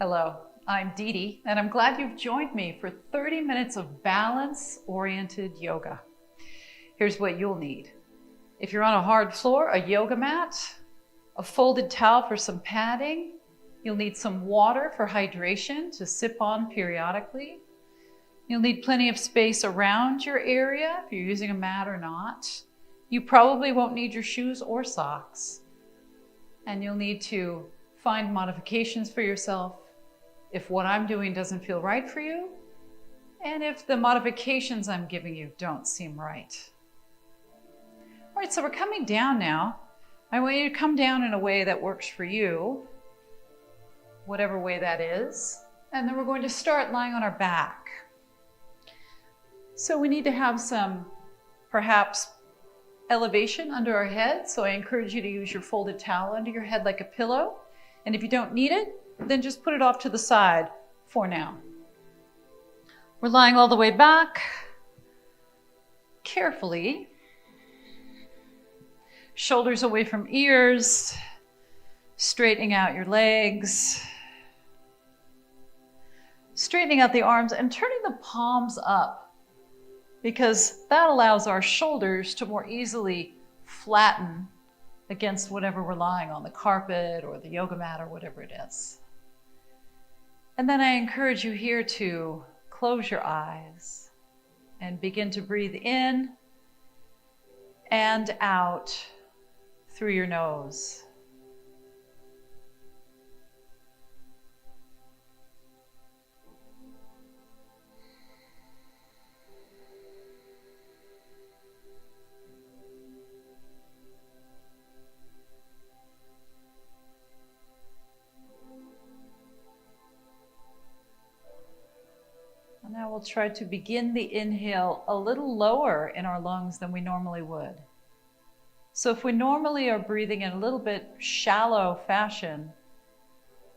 Hello, I'm DeDe, and I'm glad you've joined me for 30 minutes of balance-oriented yoga. Here's what you'll need. If you're on a hard floor, a yoga mat, a folded towel for some padding. You'll need some water for hydration to sip on periodically. You'll need plenty of space around your area if you're using a mat or not. You probably won't need your shoes or socks. And you'll need to find modifications for yourself if what I'm doing doesn't feel right for you, and if the modifications I'm giving you don't seem right. All right, so we're coming down now. I want you to come down in a way that works for you, whatever way that is. And then we're going to start lying on our back. So we need to have some, perhaps, elevation under our head. So I encourage you to use your folded towel under your head like a pillow. And if you don't need it, then just put it off to the side for now. We're lying all the way back, carefully. Shoulders away from ears, straightening out your legs, straightening out the arms and turning the palms up, because that allows our shoulders to more easily flatten against whatever we're lying on, the carpet or the yoga mat or whatever it is. And then I encourage you here to close your eyes and begin to breathe in and out through your nose. Now we'll try to begin the inhale a little lower in our lungs than we normally would. So if we normally are breathing in a little bit shallow fashion,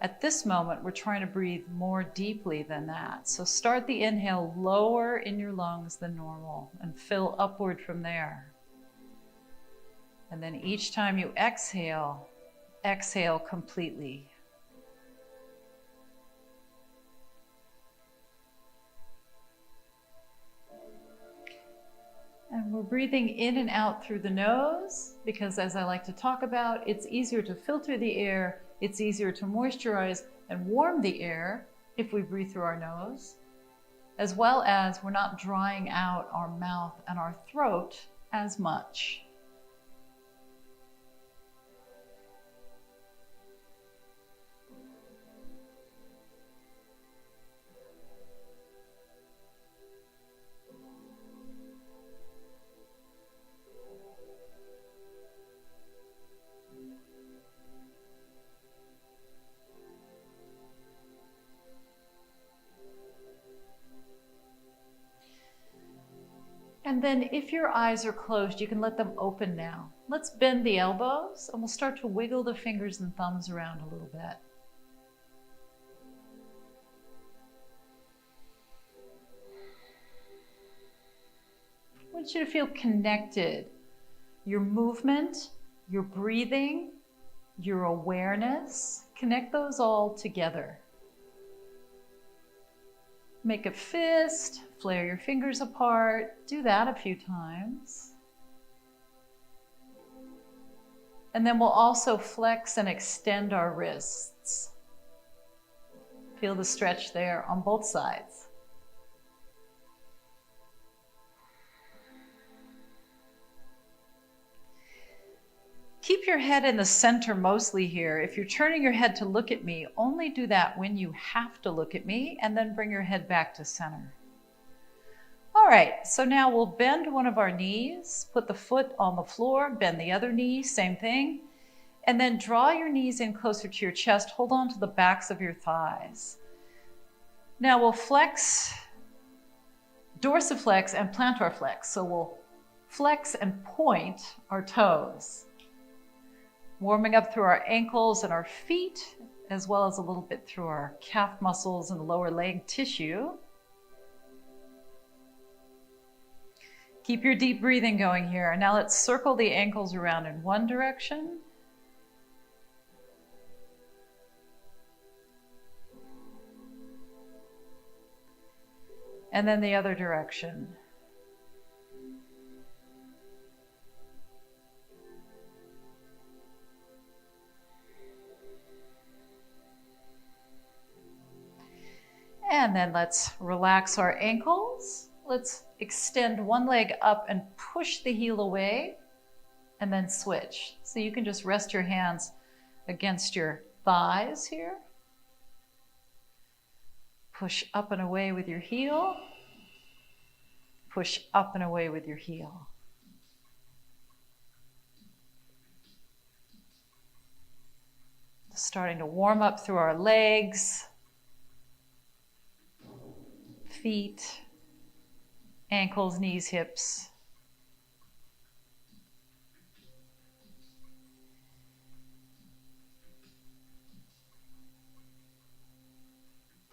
at this moment we're trying to breathe more deeply than that. So start the inhale lower in your lungs than normal and fill upward from there. And then each time you exhale, exhale completely. And we're breathing in and out through the nose because, as I like to talk about, it's easier to filter the air, it's easier to moisturize and warm the air if we breathe through our nose, as well as we're not drying out our mouth and our throat as much. And then if your eyes are closed, you can let them open now. Let's bend the elbows and we'll start to wiggle the fingers and thumbs around a little bit. I want you to feel connected. Your movement, your breathing, your awareness, connect those all together. Make a fist, flare your fingers apart. Do that a few times. And then we'll also flex and extend our wrists. Feel the stretch there on both sides. Keep your head in the center mostly here. If you're turning your head to look at me, only do that when you have to look at me, and then bring your head back to center. All right, so now we'll bend one of our knees, put the foot on the floor, bend the other knee, same thing, and then draw your knees in closer to your chest. Hold on to the backs of your thighs. Now we'll flex, dorsiflex and plantar flex. So we'll flex and point our toes. Warming up through our ankles and our feet, as well as a little bit through our calf muscles and lower leg tissue. Keep your deep breathing going here. Now let's circle the ankles around in one direction. And then the other direction. And then let's relax our ankles. Let's extend one leg up and push the heel away, and then switch. So you can just rest your hands against your thighs here. Push up and away with your heel. Push up and away with your heel. Starting to warm up through our legs, feet, ankles, knees, hips.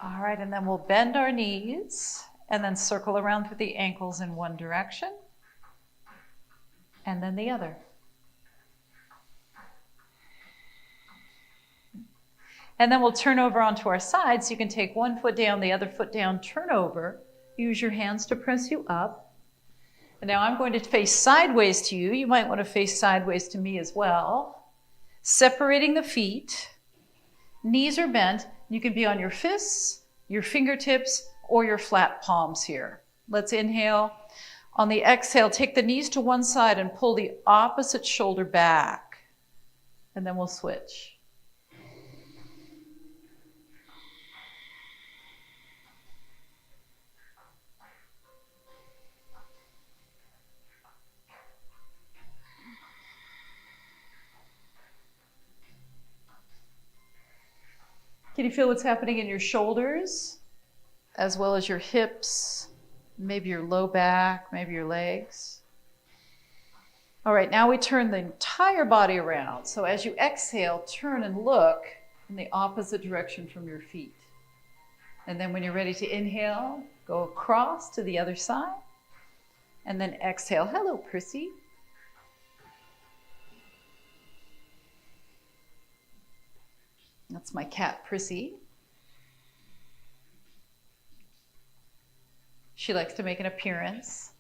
All right, and then we'll bend our knees and then circle around through the ankles in one direction and then the other. And then we'll turn over onto our side, so you can take one foot down, the other foot down, turn over, use your hands to press you up. And now I'm going to face sideways to you. You might want to face sideways to me as well. Separating the feet, knees are bent. You can be on your fists, your fingertips, or your flat palms here. Let's inhale. On the exhale, take the knees to one side and pull the opposite shoulder back. And then we'll switch. Can you feel what's happening in your shoulders, as well as your hips, maybe your low back, maybe your legs? All right, now we turn the entire body around. So as you exhale, turn and look in the opposite direction from your feet. And then when you're ready to inhale, go across to the other side. And then exhale. Hello, Prissy. That's my cat, Prissy. She likes to make an appearance.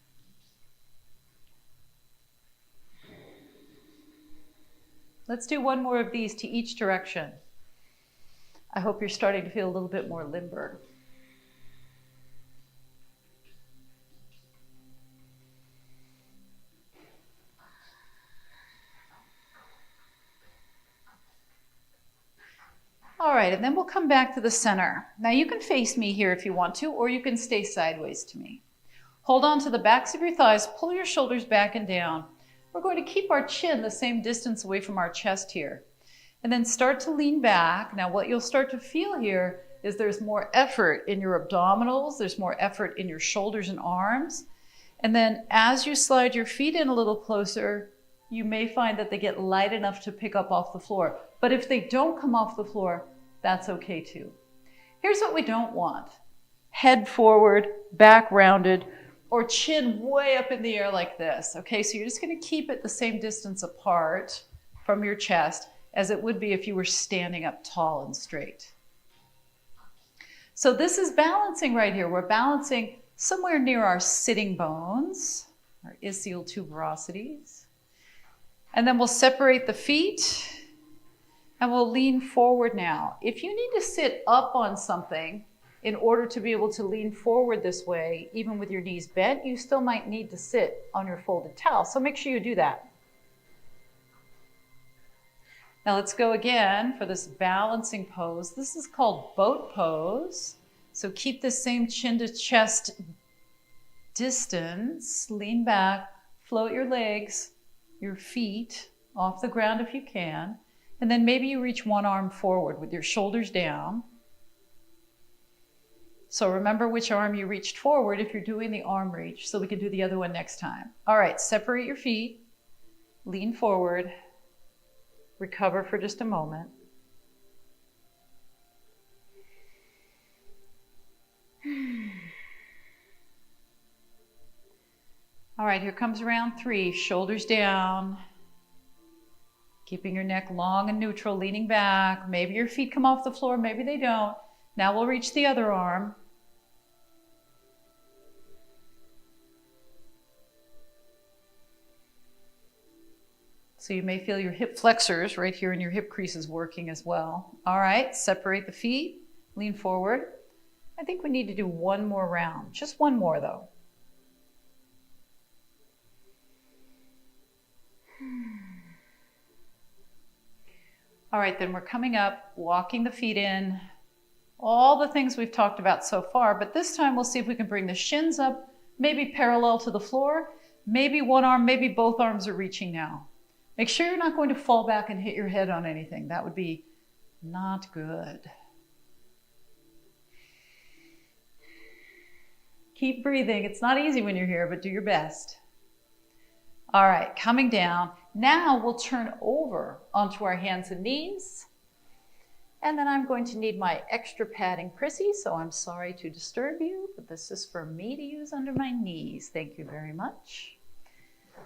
Let's do one more of these to each direction. I hope you're starting to feel a little bit more limber. All right, and then we'll come back to the center. Now you can face me here if you want to, or you can stay sideways to me. Hold on to the backs of your thighs, pull your shoulders back and down. We're going to keep our chin the same distance away from our chest here. And then start to lean back. Now what you'll start to feel here is there's more effort in your abdominals, there's more effort in your shoulders and arms. And then as you slide your feet in a little closer, you may find that they get light enough to pick up off the floor. But if they don't come off the floor, that's okay too. Here's what we don't want. Head forward, back rounded, or chin way up in the air like this. Okay, so you're just gonna keep it the same distance apart from your chest as it would be if you were standing up tall and straight. So this is balancing right here. We're balancing somewhere near our sitting bones, our ischial tuberosities. And then we'll separate the feet and we'll lean forward now. If you need to sit up on something in order to be able to lean forward this way, even with your knees bent, you still might need to sit on your folded towel. So make sure you do that. Now let's go again for this balancing pose. This is called boat pose. So keep the same chin to chest distance. Lean back, float your legs, your feet off the ground if you can. And then maybe you reach one arm forward with your shoulders down. So remember which arm you reached forward if you're doing the arm reach, so we can do the other one next time. All right, separate your feet, lean forward, recover for just a moment. All right, here comes round 3, shoulders down. Keeping your neck long and neutral, leaning back. Maybe your feet come off the floor, maybe they don't. Now we'll reach the other arm. So you may feel your hip flexors right here in your hip creases working as well. All right, separate the feet, lean forward. I think we need to do one more round, just one more though. All right, then we're coming up, walking the feet in, all the things we've talked about so far, but this time we'll see if we can bring the shins up, maybe parallel to the floor, maybe one arm, maybe both arms are reaching now. Make sure you're not going to fall back and hit your head on anything. That would be not good. Keep breathing. It's not easy when you're here, but do your best. All right, coming down. Now we'll turn over onto our hands and knees. And then I'm going to need my extra padding prissy, so I'm sorry to disturb you, but this is for me to use under my knees. Thank you very much.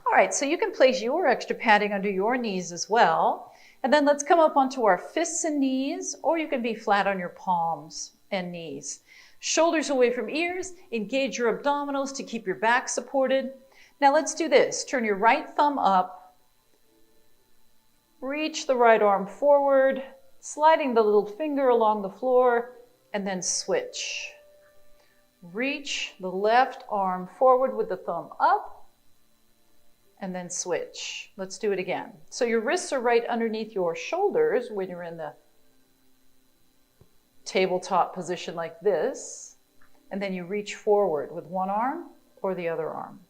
All right, so you can place your extra padding under your knees as well. And then let's come up onto our fists and knees, or you can be flat on your palms and knees. Shoulders away from ears, engage your abdominals to keep your back supported. Now let's do this. Turn your right thumb up, reach the right arm forward, sliding the little finger along the floor, and then switch. Reach the left arm forward with the thumb up, and then switch. Let's do it again. So your wrists are right underneath your shoulders when you're in the tabletop position like this, and then you reach forward with one arm or the other arm.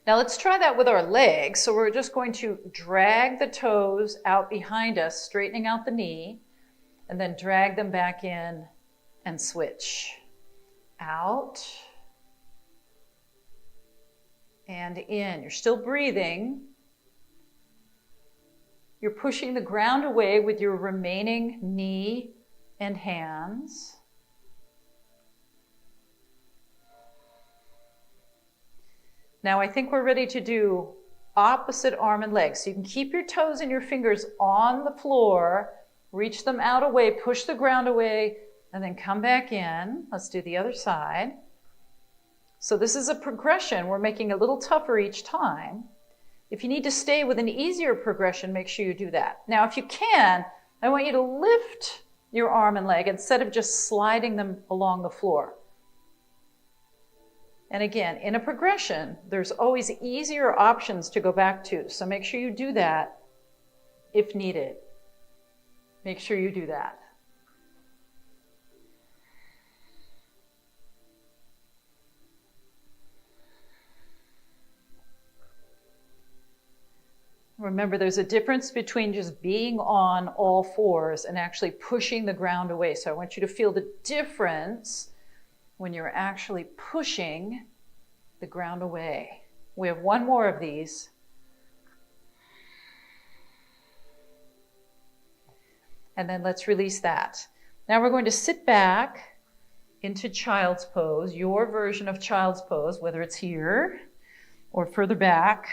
Now let's try that with our legs. So we're just going to drag the toes out behind us, straightening out the knee, and then drag them back in and switch. Out and in. You're still breathing. You're pushing the ground away with your remaining knee and hands. Now I think we're ready to do opposite arm and leg. So you can keep your toes and your fingers on the floor, reach them out away, push the ground away, and then come back in. Let's do the other side. So this is a progression. We're making it a little tougher each time. If you need to stay with an easier progression, make sure you do that. Now, if you can, I want you to lift your arm and leg instead of just sliding them along the floor. And again, in a progression, there's always easier options to go back to. So make sure you do that if needed. Make sure you do that. Remember, there's a difference between just being on all fours and actually pushing the ground away. So I want you to feel the difference when you're actually pushing the ground away. We have one more of these. And then let's release that. Now we're going to sit back into child's pose, your version of child's pose, whether it's here or further back,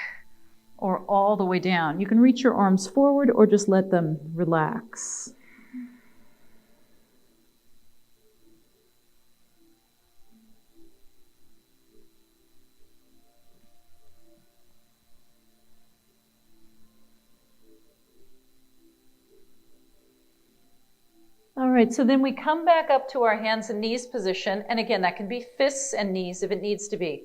or all the way down. You can reach your arms forward or just let them relax. All right, so then we come back up to our hands and knees position. And again, that can be fists and knees if it needs to be.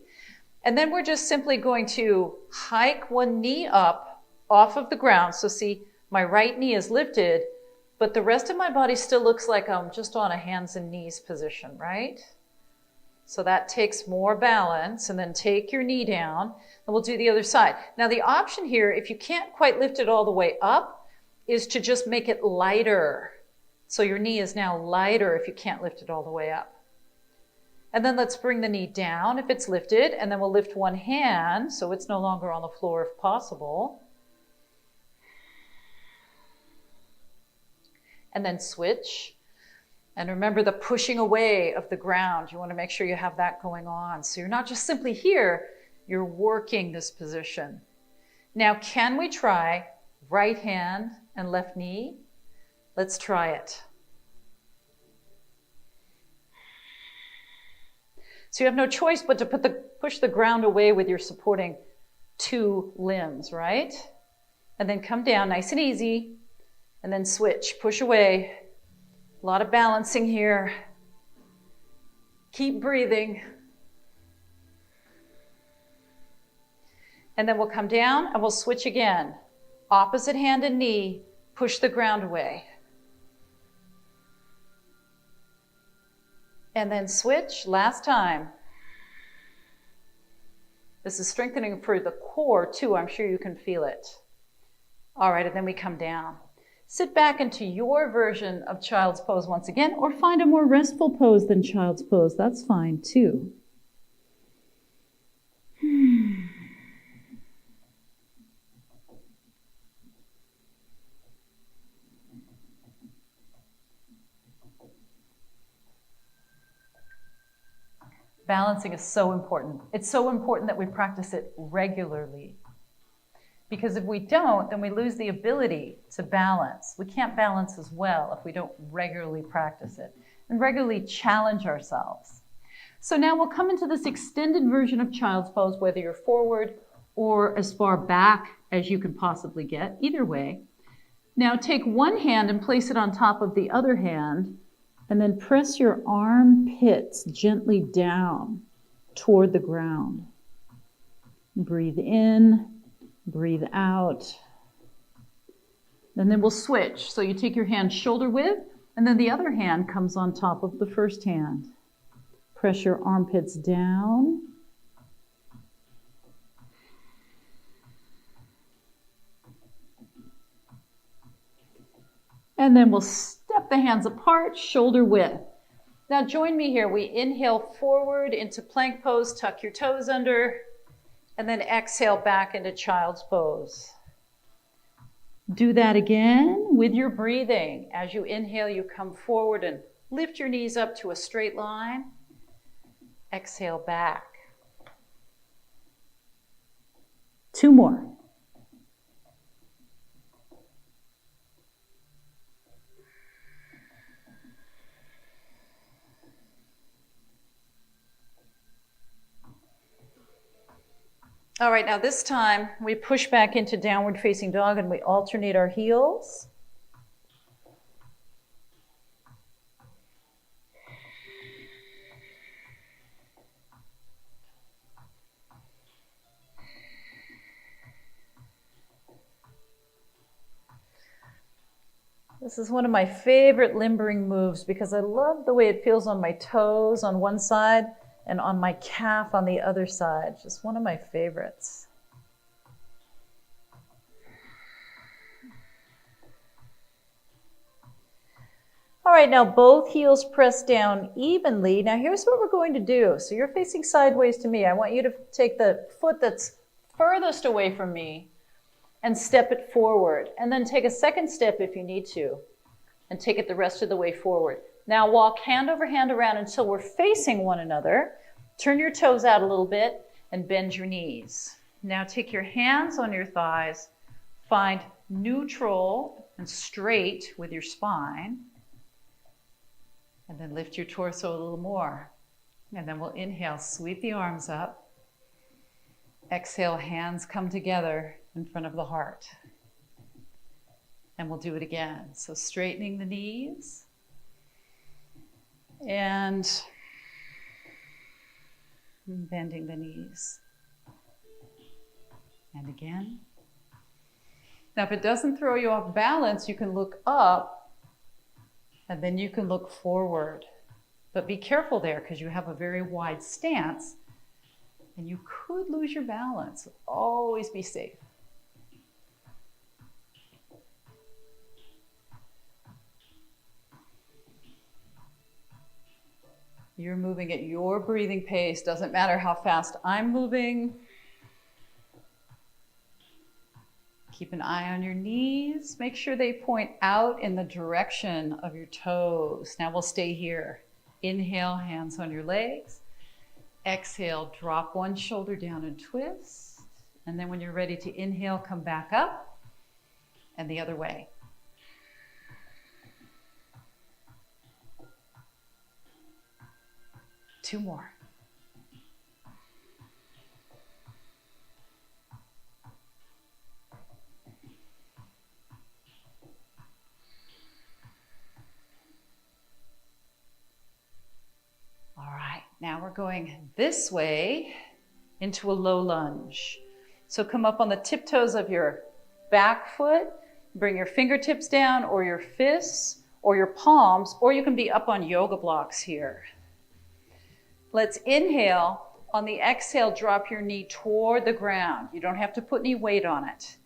And then we're just simply going to hike one knee up off of the ground. So see, my right knee is lifted, but the rest of my body still looks like I'm just on a hands and knees position, right? So that takes more balance. And then take your knee down, and we'll do the other side. Now the option here, if you can't quite lift it all the way up, is to just make it lighter. So your knee is now lighter if you can't lift it all the way up. And then let's bring the knee down if it's lifted, and then we'll lift one hand so it's no longer on the floor if possible. And then switch. And remember the pushing away of the ground. You want to make sure you have that going on. So you're not just simply here, you're working this position. Now, can we try right hand and left knee? Let's try it. So you have no choice but to push the ground away with your supporting two limbs, right? And then come down nice and easy. And then switch, push away. A lot of balancing here. Keep breathing. And then we'll come down and we'll switch again. Opposite hand and knee, push the ground away. And then switch, last time. This is strengthening for the core too, I'm sure you can feel it. All right, and then we come down. Sit back into your version of child's pose once again, or find a more restful pose than child's pose, that's fine too. Balancing is so important. It's so important that we practice it regularly. Because if we don't, then we lose the ability to balance. We can't balance as well if we don't regularly practice it and regularly challenge ourselves. So now we'll come into this extended version of child's pose, whether you're forward or as far back as you can possibly get, either way. Now take one hand and place it on top of the other hand, and then press your armpits gently down toward the ground. Breathe in, breathe out. And then we'll switch. So you take your hand shoulder width, and then the other hand comes on top of the first hand. Press your armpits down. And then we'll step the hands apart, shoulder width. Now join me here. We inhale forward into plank pose, tuck your toes under, and then exhale back into child's pose. Do that again with your breathing. As you inhale, you come forward and lift your knees up to a straight line. Exhale back. 2 more. All right, now this time we push back into downward facing dog and we alternate our heels. This is one of my favorite limbering moves because I love the way it feels on my toes on one side and on my calf on the other side. Just one of my favorites. All right, now both heels press down evenly. Now here's what we're going to do. So you're facing sideways to me. I want you to take the foot that's furthest away from me and step it forward. And then take a second step if you need to, and take it the rest of the way forward. Now walk hand over hand around until we're facing one another. Turn your toes out a little bit and bend your knees. Now take your hands on your thighs. Find neutral and straight with your spine. And then lift your torso a little more. And then we'll inhale, sweep the arms up. Exhale, hands come together in front of the heart. And we'll do it again. So straightening the knees. And bending the knees. And again. Now, if it doesn't throw you off balance, you can look up and then you can look forward. But be careful there because you have a very wide stance and you could lose your balance. Always be safe. You're moving at your breathing pace. Doesn't matter how fast I'm moving. Keep an eye on your knees. Make sure they point out in the direction of your toes. Now we'll stay here. Inhale, hands on your legs. Exhale, drop one shoulder down and twist. And then when you're ready to inhale, come back up and the other way. Two more. going this way into a low lunge. So come up on the tiptoes of your back foot, bring your fingertips down or your fists or your palms, or you can be up on yoga blocks here. Let's inhale. On the exhale, drop your knee toward the ground. You don't have to put any weight on it.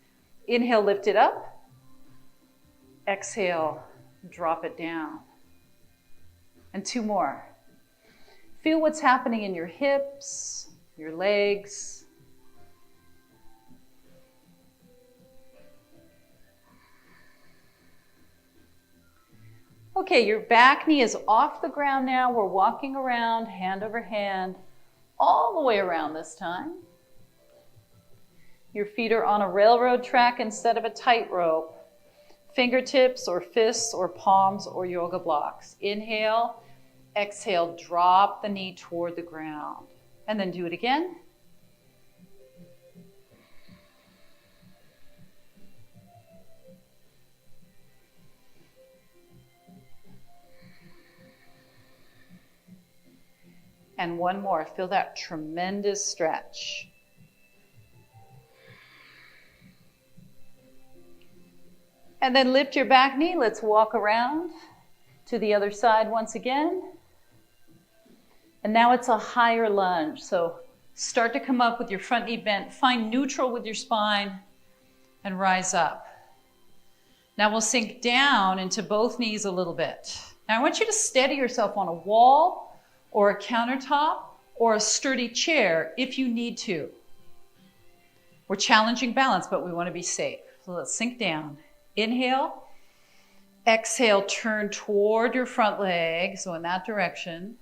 Inhale, lift it up. Exhale, drop it down. And 2 more. Feel what's happening in your hips, your legs. Okay, your back knee is off the ground now. We're walking around, hand over hand, all the way around this time. Your feet are on a railroad track instead of a tightrope. Fingertips or fists or palms or yoga blocks. Inhale, exhale, drop the knee toward the ground. And then do it again. And 1 more. Feel that tremendous stretch. And then lift your back knee. Let's walk around to the other side once again. And now it's a higher lunge. So start to come up with your front knee bent. Find neutral with your spine and rise up. Now we'll sink down into both knees a little bit. Now I want you to steady yourself on a wall or a countertop or a sturdy chair if you need to. We're challenging balance, but we want to be safe. So let's sink down. Inhale, exhale, turn toward your front leg, so in that direction.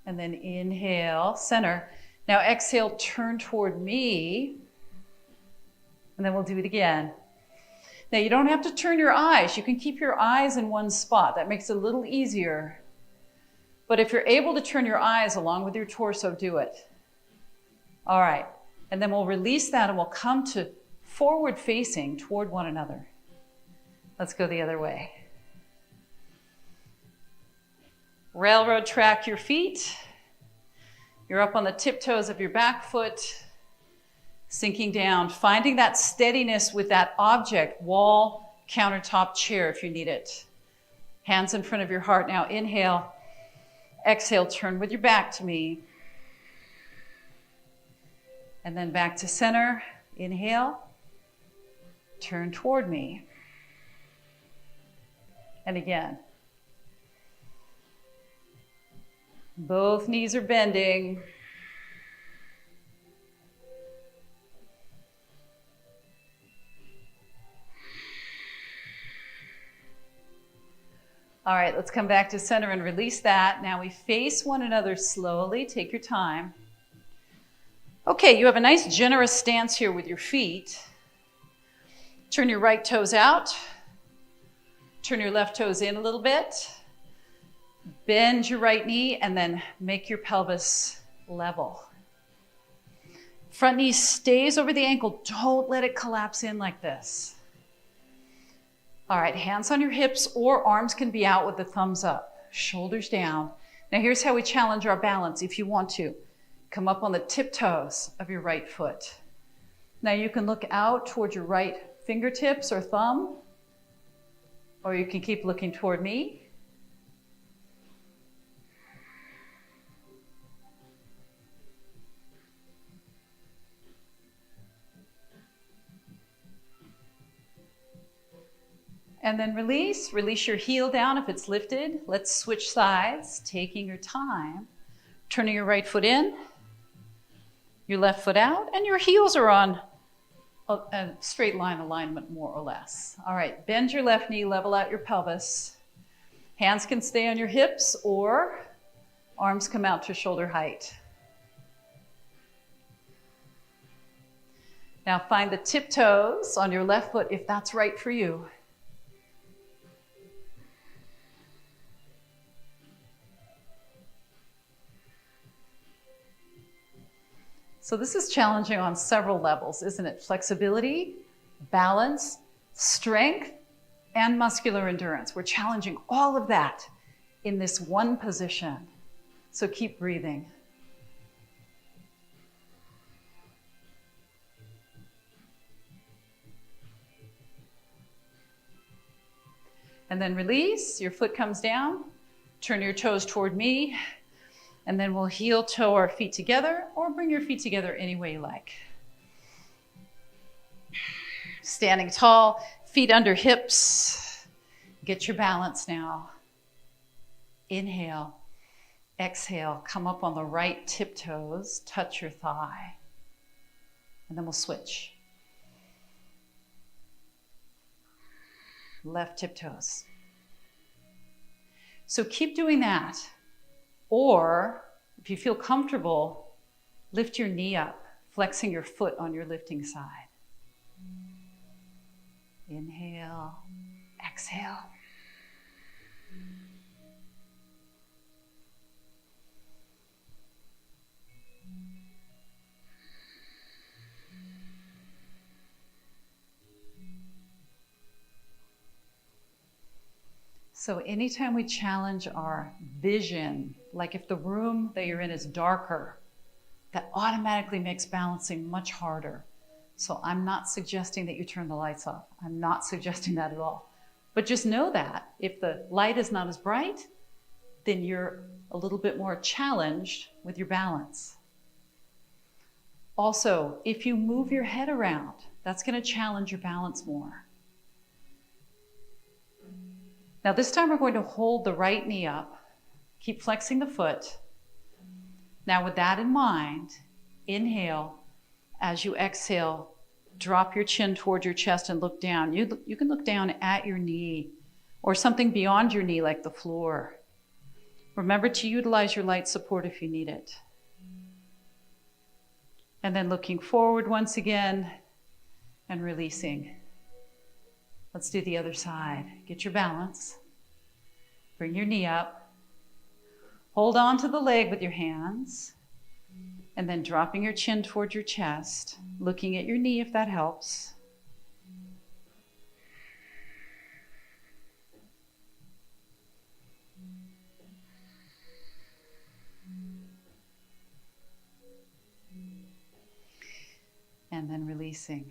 And then inhale, center. Now exhale, turn toward me. And then we'll do it again. Now you don't have to turn your eyes. You can keep your eyes in one spot. That makes it a little easier. But if you're able to turn your eyes along with your torso, do it. All right. And then we'll release that and we'll come to forward facing toward one another. Let's go the other way. Railroad track your feet. You're up on the tiptoes of your back foot, sinking down, finding that steadiness with that object, wall, countertop, chair if you need it. Hands in front of your heart. Now inhale, exhale, turn with your back to me. And then back to center. Inhale, turn toward me. And again. Both knees are bending. All right, let's come back to center and release that. Now we face one another slowly. Take your time. Okay, you have a nice generous stance here with your feet. Turn your right toes out. Turn your left toes in a little bit. Bend your right knee and then make your pelvis level. Front knee stays over the ankle. Don't let it collapse in like this. All right, hands on your hips or arms can be out with the thumbs up. Shoulders down. Now here's how we challenge our balance if you want to. Come up on the tiptoes of your right foot. Now you can look out towards your right fingertips or thumb, or you can keep looking toward me. And then release your heel down if it's lifted. Let's switch sides, taking your time. Turning your right foot in, your left foot out, and your heels are on a straight line alignment, more or less. All right, bend your left knee, level out your pelvis. Hands can stay on your hips or arms come out to shoulder height. Now find the tiptoes on your left foot if that's right for you. So this is challenging on several levels, isn't it? Flexibility, balance, strength, and muscular endurance. We're challenging all of that in this one position. So keep breathing. And then release, your foot comes down, turn your toes toward me, and then we'll heel toe our feet together or bring your feet together any way you like. Standing tall, feet under hips. Get your balance now. Inhale, exhale, come up on the right tiptoes, touch your thigh, and then we'll switch. Left tiptoes. So keep doing that. Or if you feel comfortable, lift your knee up, flexing your foot on your lifting side. Inhale, exhale. So anytime we challenge our vision, like if the room that you're in is darker, that automatically makes balancing much harder. So I'm not suggesting that you turn the lights off. I'm not suggesting that at all. But just know that if the light is not as bright, then you're a little bit more challenged with your balance. Also, if you move your head around, that's going to challenge your balance more. Now this time we're going to hold the right knee up, keep flexing the foot. Now with that in mind, inhale. As you exhale, drop your chin toward your chest and look down. You can look down at your knee or something beyond your knee like the floor. Remember to utilize your light support if you need it. And then looking forward once again and releasing. Let's do the other side. Get your balance. Bring your knee up. Hold on to the leg with your hands. And then dropping your chin toward your chest, looking at your knee if that helps. And then releasing.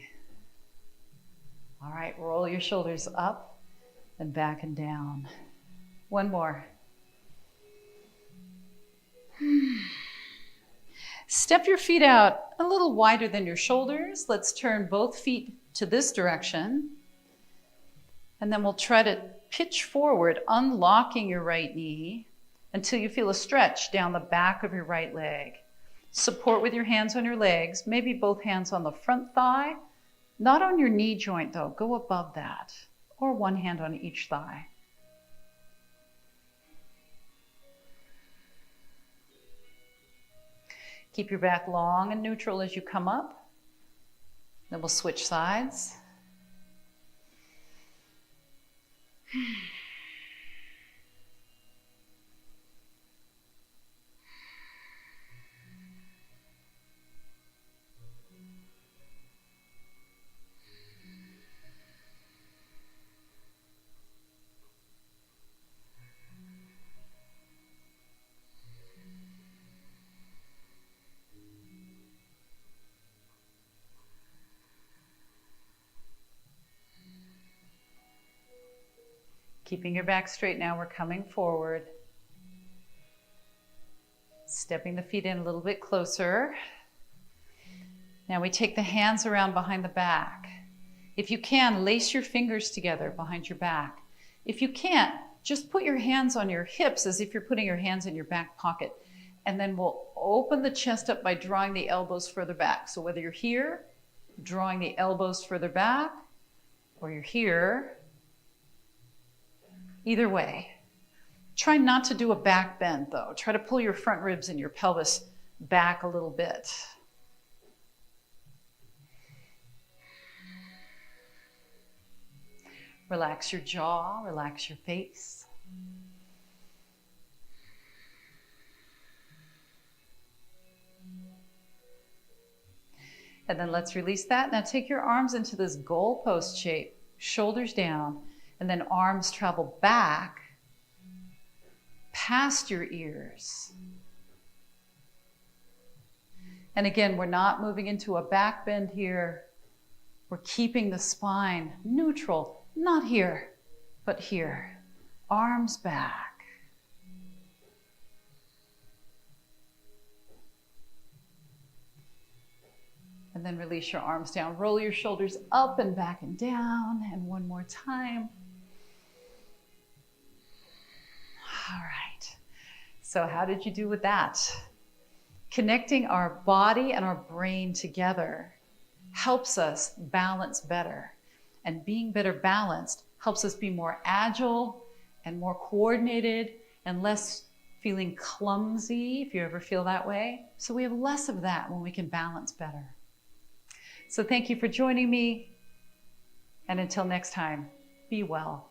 All right, roll your shoulders up and back and down. One more. Step your feet out a little wider than your shoulders. Let's turn both feet to this direction. And then we'll try to pitch forward, unlocking your right knee until you feel a stretch down the back of your right leg. Support with your hands on your legs, maybe both hands on the front thigh. Not on your knee joint though, go above that, or one hand on each thigh. Keep your back long and neutral as you come up. Then we'll switch sides. Keeping your back straight now, we're coming forward. Stepping the feet in a little bit closer. Now we take the hands around behind the back. If you can, lace your fingers together behind your back. If you can't, just put your hands on your hips as if you're putting your hands in your back pocket. And then we'll open the chest up by drawing the elbows further back. So whether you're here, drawing the elbows further back, or you're here, either way. Try not to do a back bend though. Try to pull your front ribs and your pelvis back a little bit. Relax your jaw, relax your face. And then let's release that. Now take your arms into this goalpost shape, shoulders down. And then arms travel back past your ears. And again, we're not moving into a back bend here. We're keeping the spine neutral, not here, but here. Arms back. And then release your arms down. Roll your shoulders up and back and down. And one more time. All right. So how did you do with that? Connecting our body and our brain together helps us balance better. And being better balanced helps us be more agile and more coordinated and less feeling clumsy, if you ever feel that way. So we have less of that when we can balance better. So thank you for joining me. And until next time, be well.